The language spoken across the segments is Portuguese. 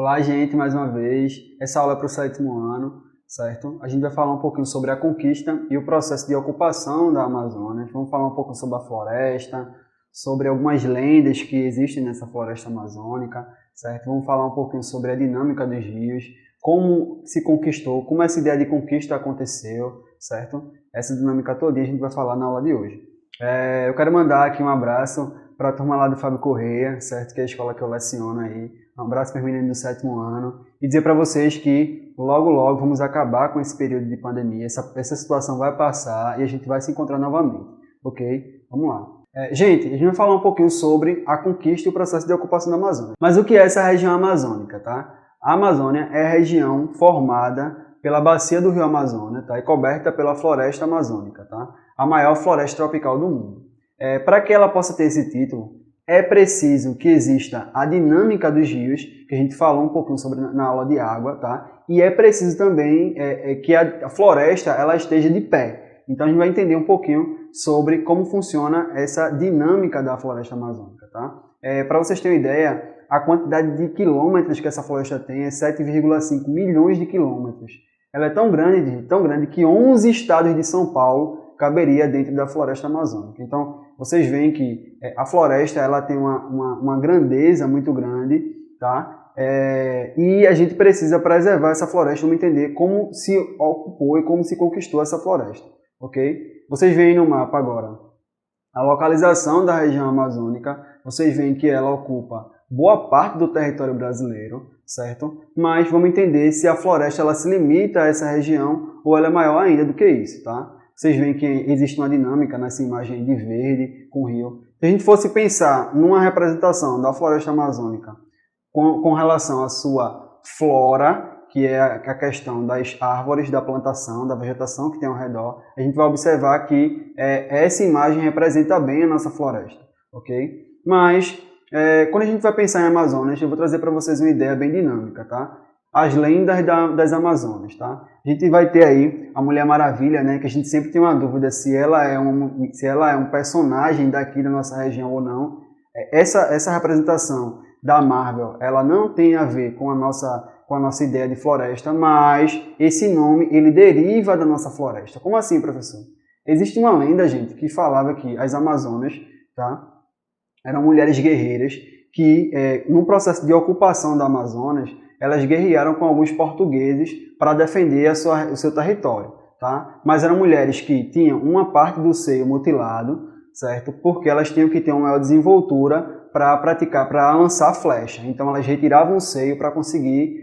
Olá, gente, mais uma vez. Essa aula é para o 7º ano, certo? A gente vai falar um pouquinho sobre a conquista e o processo de ocupação da Amazônia. Vamos falar um pouco sobre a floresta, sobre algumas lendas que existem nessa floresta amazônica, certo? Vamos falar um pouquinho sobre a dinâmica dos rios, como se conquistou, como essa ideia de conquista aconteceu, certo? Essa dinâmica toda a gente vai falar na aula de hoje. Eu quero mandar aqui um abraço para a turma lá do Fábio Correia, certo? Que é a escola que eu leciono aí. Um abraço para os meninos do 7º ano. E dizer para vocês que logo, logo vamos acabar com esse período de pandemia. Essa situação vai passar e a gente vai se encontrar novamente, ok? Vamos lá. Gente, a gente vai falar um pouquinho sobre a conquista e o processo de ocupação da Amazônia. Mas o que é essa região amazônica, tá? A Amazônia é a região formada pela bacia do rio Amazonas, tá? E coberta pela floresta amazônica, tá? A maior floresta tropical do mundo. Para que ela possa ter esse título, é preciso que exista a dinâmica dos rios, que a gente falou um pouquinho sobre na aula de água, tá? E é preciso também que a floresta ela esteja de pé. Então a gente vai entender um pouquinho sobre como funciona essa dinâmica da floresta amazônica, tá? Para vocês terem uma ideia, a quantidade de quilômetros que essa floresta tem é 7,5 milhões de quilômetros. Ela é tão grande que 11 estados de São Paulo caberia dentro da floresta amazônica. Então, vocês veem que a floresta ela tem uma grandeza muito grande, tá? E a gente precisa preservar essa floresta, vamos entender como se ocupou e como se conquistou essa floresta, ok? Vocês veem no mapa agora a localização da região amazônica, vocês veem que ela ocupa boa parte do território brasileiro, certo? Mas vamos entender se a floresta ela se limita a essa região ou ela é maior ainda do que isso, tá? Vocês veem que existe uma dinâmica nessa imagem de verde com rio. Se a gente fosse pensar numa representação da floresta amazônica com relação à sua flora, que é a questão das árvores, da plantação, da vegetação que tem ao redor, a gente vai observar que essa imagem representa bem a nossa floresta, ok? Mas, quando a gente vai pensar em Amazonas, eu vou trazer para vocês uma ideia bem dinâmica, tá? As lendas das Amazonas, tá? A gente vai ter aí a Mulher Maravilha, né? Que a gente sempre tem uma dúvida se ela é um personagem daqui da nossa região ou não. Essa representação da Marvel, ela não tem a ver com a nossa ideia de floresta, mas esse nome, ele deriva da nossa floresta. Como assim, professor? Existe uma lenda, gente, que falava que as Amazonas, tá? Eram mulheres guerreiras que, no processo de ocupação da Amazonas, elas guerrearam com alguns portugueses para defender o seu território, tá? Mas eram mulheres que tinham uma parte do seio mutilado, certo? Porque elas tinham que ter uma maior desenvoltura para lançar a flecha. Então elas retiravam o seio para conseguir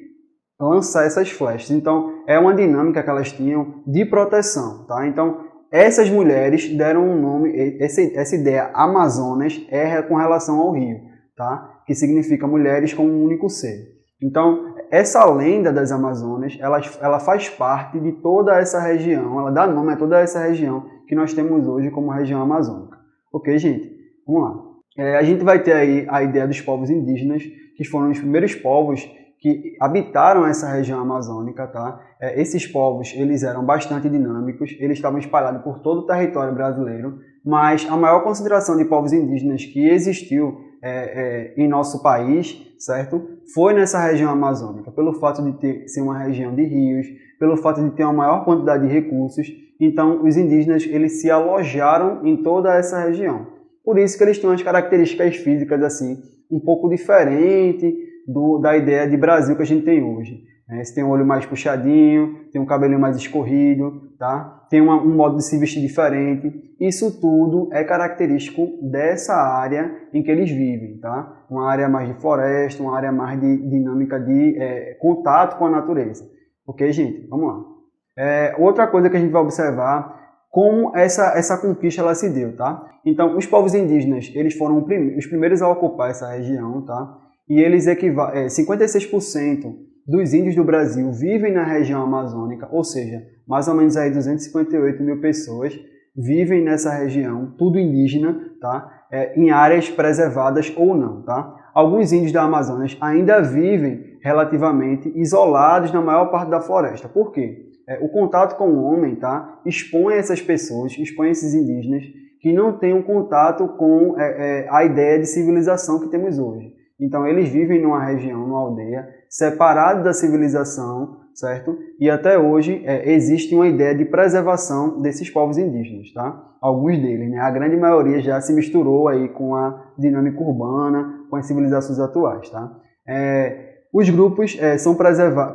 lançar essas flechas. Então é uma dinâmica que elas tinham de proteção, tá? Então essas mulheres deram um nome, essa ideia Amazonas é com relação ao rio, tá? Que significa mulheres com um único seio. Então, essa lenda das Amazonas, ela faz parte de toda essa região, ela dá nome a toda essa região que nós temos hoje como região amazônica. Ok, gente? Vamos lá. A gente vai ter aí a ideia dos povos indígenas, que foram os primeiros povos que habitaram essa região amazônica, tá? Esses povos, eles eram bastante dinâmicos, eles estavam espalhados por todo o território brasileiro, mas a maior concentração de povos indígenas que existiu em nosso país, certo? Foi nessa região amazônica, pelo fato de ser uma região de rios, pelo fato de ter uma maior quantidade de recursos. Então, os indígenas eles se alojaram em toda essa região. Por isso que eles têm umas características físicas assim, um pouco diferente da ideia de Brasil que a gente tem hoje. Você tem um olho mais puxadinho, tem um cabelinho mais escorrido, tá? Tem um modo de se vestir diferente. Isso tudo é característico dessa área em que eles vivem, tá? Uma área mais de floresta, uma área mais de dinâmica de contato com a natureza. Ok, gente? Vamos lá. Outra coisa que a gente vai observar, como essa conquista ela se deu, tá? Então, os povos indígenas, eles foram os primeiros a ocupar essa região, tá? E eles 56% dos índios do Brasil vivem na região amazônica, ou seja, mais ou menos aí 258 mil pessoas vivem nessa região, tudo indígena, tá? Em áreas preservadas ou não, tá? Alguns índios da Amazonas ainda vivem relativamente isolados na maior parte da floresta. Por quê? O contato com o homem, tá? Expõe essas pessoas, expõe esses indígenas que não têm um contato com a ideia de civilização que temos hoje. Então eles vivem numa região, numa aldeia, separado da civilização, certo? E até hoje existe uma ideia de preservação desses povos indígenas, tá? Alguns deles, né? A grande maioria já se misturou aí com a dinâmica urbana, com as civilizações atuais, tá? Os grupos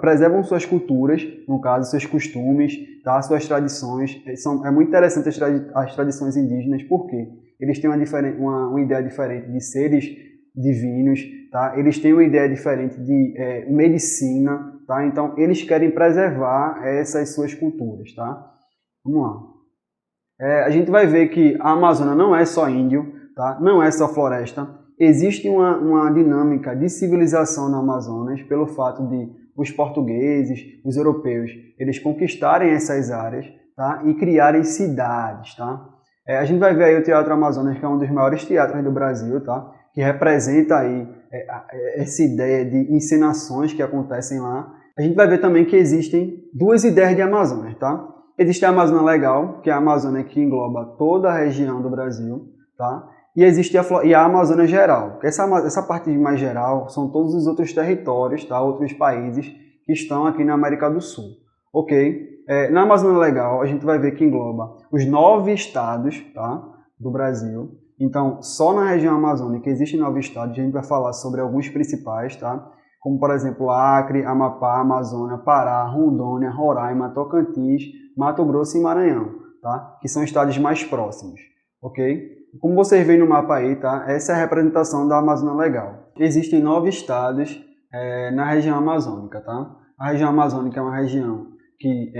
preservam suas culturas, no caso, seus costumes, tá? Suas tradições. É muito interessante as tradições indígenas, porque eles têm uma ideia diferente de seres divinos, tá? Eles têm uma ideia diferente de medicina, tá? Então, eles querem preservar essas suas culturas, tá? Vamos lá. A gente vai ver que a Amazônia não é só índio, tá? Não é só floresta. Existe uma dinâmica de civilização na Amazonas pelo fato de os portugueses, os europeus, eles conquistarem essas áreas, tá? E criarem cidades, tá? A gente vai ver aí o Teatro Amazonas, que é um dos maiores teatros do Brasil, tá? Que representa aí essa ideia de encenações que acontecem lá. A gente vai ver também que existem duas ideias de Amazonas, tá? Existe a Amazônia Legal, que é a Amazônia que engloba toda a região do Brasil, tá? E existe a Amazônia Geral. Essa parte mais geral são todos os outros territórios, tá? Outros países que estão aqui na América do Sul, ok? Na Amazônia Legal, a gente vai ver que engloba os 9 estados, tá? Do Brasil. Então, só na região amazônica existem 9 estados, a gente vai falar sobre alguns principais, tá? Como, por exemplo, Acre, Amapá, Amazônia, Pará, Rondônia, Roraima, Tocantins, Mato Grosso e Maranhão, tá? Que são estados mais próximos, ok? Como vocês veem no mapa aí, tá? Essa é a representação da Amazônia Legal. Existem 9 estados na região amazônica, tá? A região amazônica é uma região que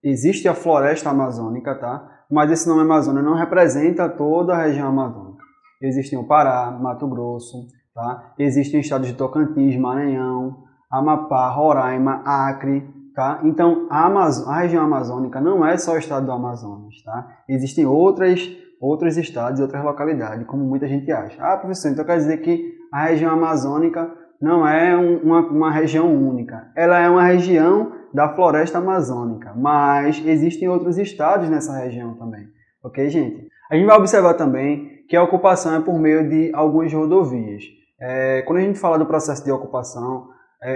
existe a floresta amazônica, tá? Mas esse nome Amazônia não representa toda a região amazônica. Existem o Pará, Mato Grosso, tá? Existem estados de Tocantins, Maranhão, Amapá, Roraima, Acre, tá? Então, a região amazônica não é só o estado do Amazonas, tá? Existem outros estados e outras localidades, como muita gente acha. Ah, professor, então quer dizer que a região amazônica não é uma região única. Ela é uma região da floresta amazônica, mas existem outros estados nessa região também. Ok, gente? A gente vai observar também que a ocupação é por meio de algumas rodovias. Quando a gente fala do processo de ocupação,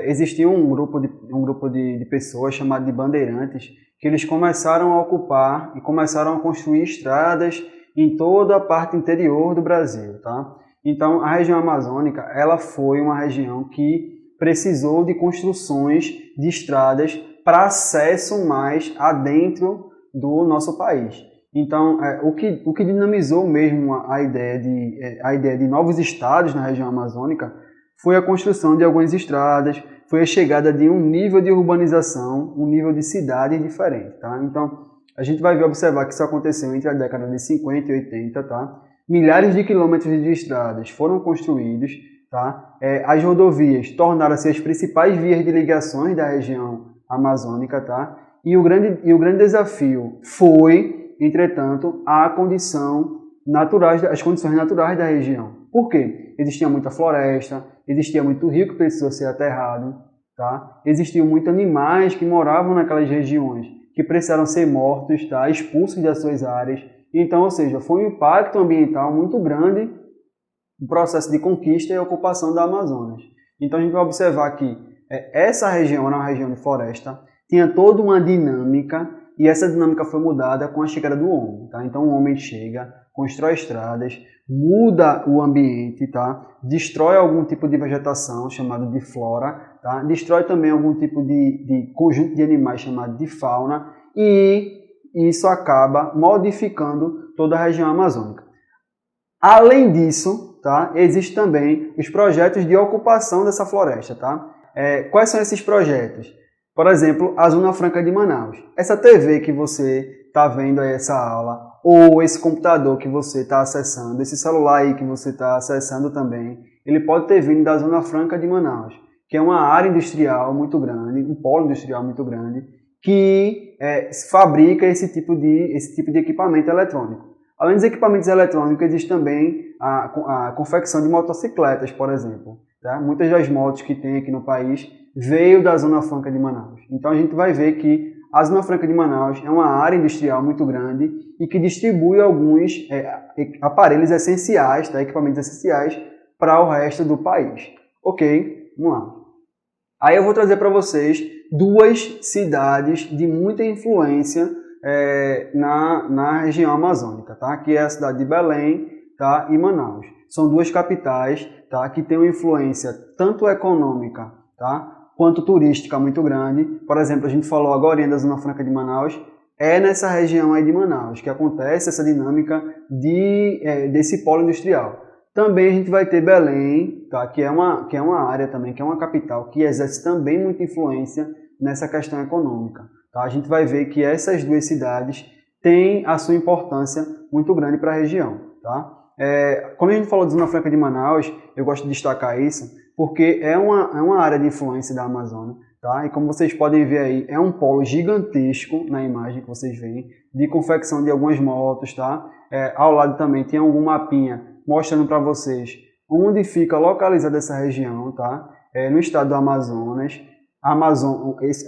existia um grupo de pessoas chamado de bandeirantes, que eles começaram a ocupar e começaram a construir estradas em toda a parte interior do Brasil, tá? Então, a região amazônica, ela foi uma região que precisou de construções de estradas para acesso mais adentro do nosso país. Então, o que dinamizou mesmo a ideia de novos estados na região amazônica foi a construção de algumas estradas, foi a chegada de um nível de urbanização, um nível de cidade diferente, tá? Então, a gente vai observar que isso aconteceu entre a década de 50 e 80, tá? Milhares de quilômetros de estradas foram construídos, tá? As rodovias tornaram-se as principais vias de ligações da região amazônica, tá? E o grande desafio foi, entretanto, as condições naturais da região. Por quê? Existia muita floresta, existia muito rio que precisou ser aterrado, tá? Existiam muitos animais que moravam naquelas regiões, que precisaram ser mortos, tá? Expulsos das suas áreas. Então, ou seja, foi um impacto ambiental muito grande no processo de conquista e ocupação da Amazonas. Então, a gente vai observar que essa região era uma região de floresta, tinha toda uma dinâmica, e essa dinâmica foi mudada com a chegada do homem, tá? Então, o homem chega, constrói estradas, muda o ambiente, tá? Destrói algum tipo de vegetação, chamado de flora, tá? Destrói também algum tipo de conjunto de animais, chamado de fauna, e isso acaba modificando toda a região amazônica. Além disso, tá? Existem também os projetos de ocupação dessa floresta, tá? Quais são esses projetos? Por exemplo, a Zona Franca de Manaus. Essa TV que você está vendo aí, essa aula, ou esse computador que você está acessando, esse celular aí que você está acessando também, ele pode ter vindo da Zona Franca de Manaus, que é uma área industrial muito grande, um polo industrial muito grande, que fabrica esse tipo de equipamento eletrônico. Além dos equipamentos eletrônicos, existe também a confecção de motocicletas, por exemplo. Tá? Muitas das motos que tem aqui no país veio da Zona Franca de Manaus. Então a gente vai ver que a Zona Franca de Manaus é uma área industrial muito grande e que distribui alguns aparelhos essenciais, tá? Equipamentos essenciais para o resto do país. Ok, vamos lá. Aí eu vou trazer para vocês duas cidades de muita influência na região amazônica, tá? Que é a cidade de Belém, tá? E Manaus. São duas capitais, tá? Que têm uma influência tanto econômica, tá? Quanto turística muito grande. Por exemplo, a gente falou agora da Zona Franca de Manaus, é nessa região aí de Manaus que acontece essa dinâmica desse polo industrial. Também a gente vai ter Belém, tá? que é uma área também, que é uma capital, que exerce também muita influência nessa questão econômica. Tá? A gente vai ver que essas duas cidades têm a sua importância muito grande para a região. Tá? Quando a gente falou de Zona Franca de Manaus, eu gosto de destacar isso, porque é uma área de influência da Amazônia. Tá? E como vocês podem ver aí, é um polo gigantesco na imagem que vocês veem, de confecção de algumas motos. Tá? Ao lado também tem algum mapinha mostrando para vocês onde fica localizada essa região, tá? No estado do Amazonas.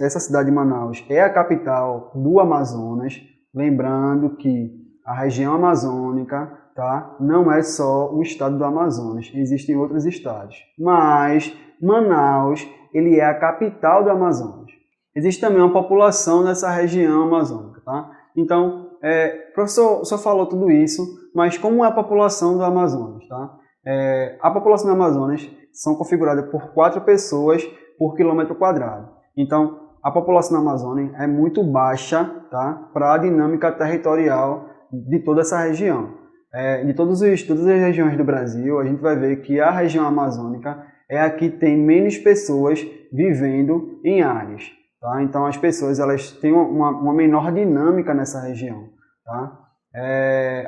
Essa cidade de Manaus é a capital do Amazonas. Lembrando que a região amazônica, tá? Não é só o estado do Amazonas, existem outros estados. Mas Manaus, ele é a capital do Amazonas. Existe também uma população nessa região amazônica, tá? Então, professor, o senhor falou tudo isso, mas como é a população do Amazonas? Tá? A população do Amazonas são configurada por 4 pessoas por quilômetro quadrado. Então, a população da Amazônia é muito baixa, tá? Para a dinâmica territorial de toda essa região. De todas as regiões do Brasil, a gente vai ver que a região amazônica é a que tem menos pessoas vivendo em áreas. Tá? Então, as pessoas elas têm uma menor dinâmica nessa região. Tá?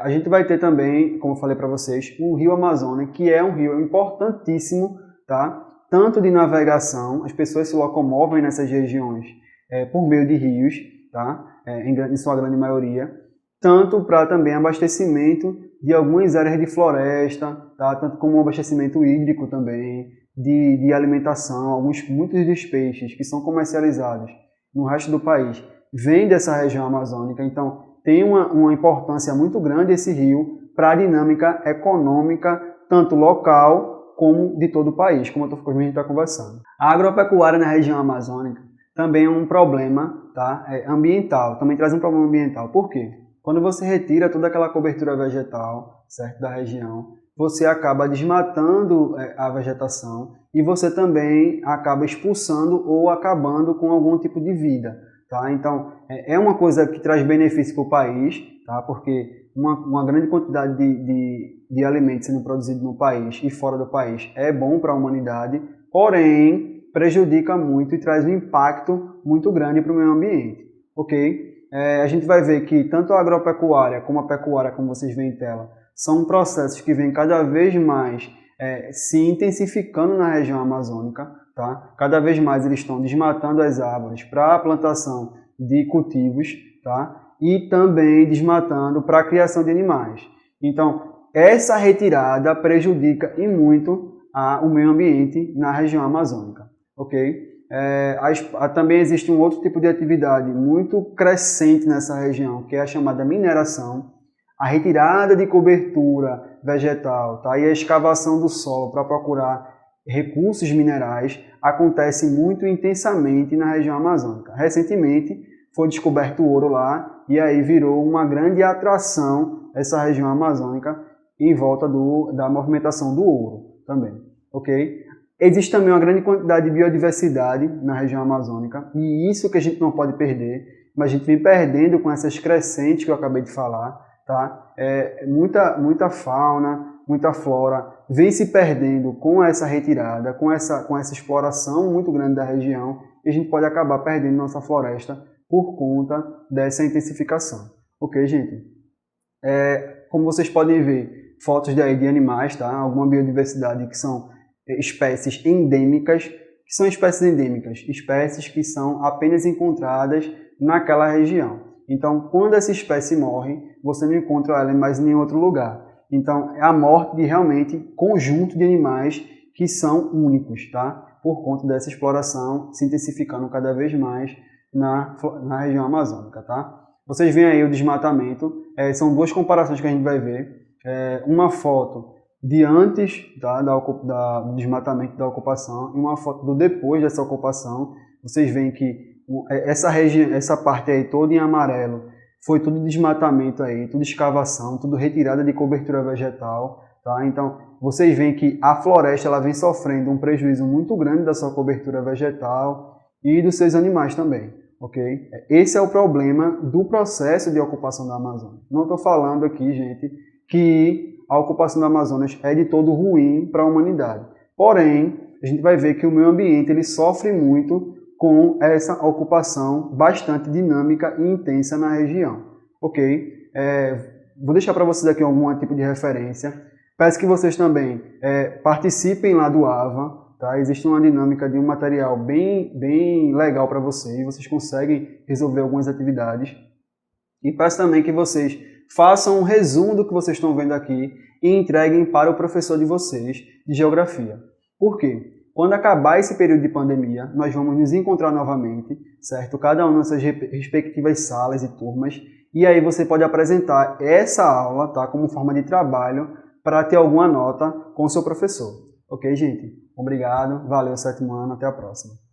A gente vai ter também, como eu falei para vocês, o Rio Amazonas, que é um rio importantíssimo, tá? Tanto de navegação, as pessoas se locomovem nessas regiões por meio de rios, tá? Em sua grande maioria, tanto para também abastecimento de algumas áreas de floresta, tá? Tanto como abastecimento hídrico também, de alimentação, muitos dos peixes que são comercializados no resto do país vêm dessa região amazônica, então tem uma importância muito grande esse rio para a dinâmica econômica, tanto local como de todo o país, como a gente está conversando. A agropecuária na região amazônica também é um problema, tá? Ambiental, também traz um problema ambiental. Por quê? Quando você retira toda aquela cobertura vegetal, certo, da região, você acaba desmatando a vegetação e você também acaba expulsando ou acabando com algum tipo de vida. Tá? Então, é uma coisa que traz benefício para o país, tá? Porque uma grande quantidade de alimentos sendo produzido no país e fora do país é bom para a humanidade, porém prejudica muito e traz um impacto muito grande para o meio ambiente. Ok? A gente vai ver que tanto a agropecuária como a pecuária, como vocês veem em tela, são processos que vêm cada vez mais se intensificando na região amazônica. Tá? Cada vez mais eles estão desmatando as árvores para a plantação de cultivos, tá? E também desmatando para a criação de animais. Então, essa retirada prejudica e muito o meio ambiente na região amazônica. Okay? Também existe um outro tipo de atividade muito crescente nessa região, que é a chamada mineração, a retirada de cobertura vegetal, tá? E a escavação do solo para procurar recursos minerais acontece muito intensamente na região amazônica. Recentemente foi descoberto ouro lá e aí virou uma grande atração essa região amazônica em volta da movimentação do ouro também. Okay? Existe também uma grande quantidade de biodiversidade na região amazônica e isso que a gente não pode perder, mas a gente vem perdendo com essas crescentes que eu acabei de falar. Tá? Muita fauna, muita flora vem se perdendo com essa retirada, com essa exploração muito grande da região e a gente pode acabar perdendo nossa floresta por conta dessa intensificação. Ok, gente? Como vocês podem ver, fotos daí de animais, tá? Alguma biodiversidade que são espécies endêmicas, que são espécies que são apenas encontradas naquela região. Então, quando essa espécie morre, você não encontra ela mais em nenhum outro lugar. Então, é a morte de realmente conjunto de animais que são únicos, tá? Por conta dessa exploração se intensificando cada vez mais na região amazônica, tá? Vocês veem aí o desmatamento, são duas comparações que a gente vai ver. Uma foto de antes, tá, do desmatamento da ocupação e uma foto do depois dessa ocupação. Vocês veem que essa parte aí toda em amarelo foi tudo desmatamento aí, tudo escavação, tudo retirada de cobertura vegetal, tá? Então, vocês veem que a floresta ela vem sofrendo um prejuízo muito grande da sua cobertura vegetal e dos seus animais também, ok? Esse é o problema do processo de ocupação da Amazônia. Não estou falando aqui, gente, que a ocupação da Amazônia é de todo ruim para a humanidade. Porém, a gente vai ver que o meio ambiente ele sofre muito com essa ocupação bastante dinâmica e intensa na região, ok? Vou deixar para vocês aqui algum tipo de referência. Peço que vocês também participem lá do AVA, tá? Existe uma dinâmica de um material bem legal para vocês conseguem resolver algumas atividades. E peço também que vocês façam um resumo do que vocês estão vendo aqui e entreguem para o professor de vocês de geografia. Por quê? Quando acabar esse período de pandemia, nós vamos nos encontrar novamente, certo? Cada um nas suas respectivas salas e turmas. E aí você pode apresentar essa aula, tá? Como forma de trabalho para ter alguma nota com o seu professor. Ok, gente? Obrigado. Valeu, sétimo ano. Até a próxima.